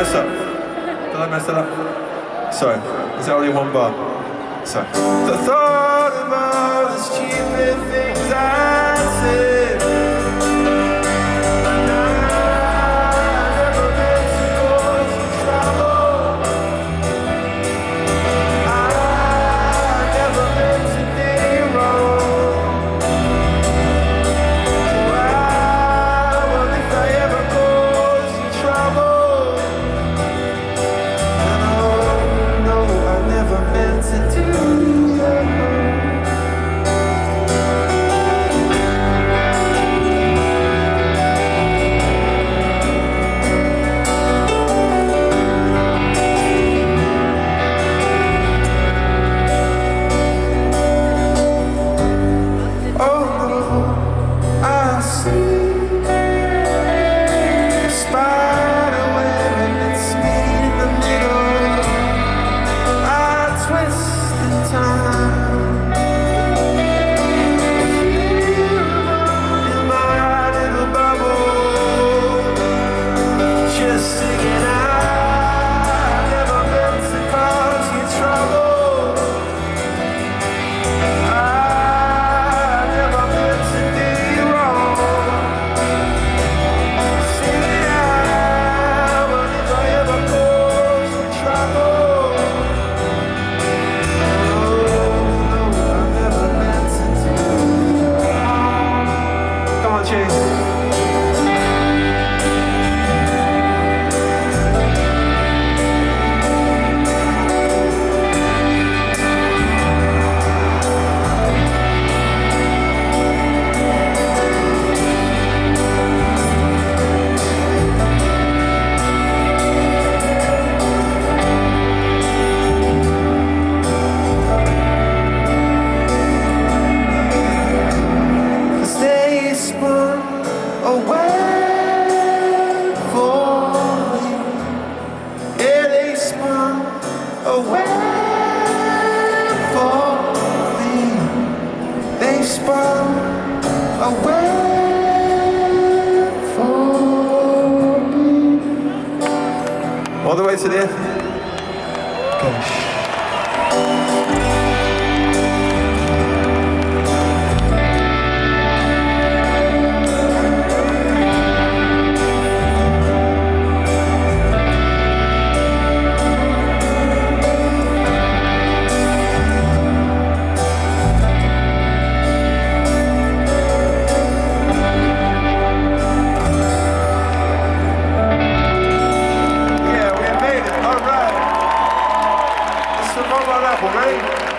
mess up? Did I mess it up? Sorry, is that only one bar? Sorry. The thought of all the stupid things I said, and I never meant to cause you trouble. I never meant to do you wrong. Well, if I ever caused you trouble, then oh no, I never meant to do you wrong. Oh no, I see a spider web and it's me in the middle. I twist in time with you in my little bubble, just singing. I never meant to cause you trouble. I never meant to do you wrong. Singing out, but if I ever caused you trouble, oh no, I never meant to do you wrong. Come on, Chase. Cause they spun away for you. Yeah, they spun away for me. They spun away for me. All the way to the end. Gosh. Yeah, we made it. All right. It's the Mobile Apple, right?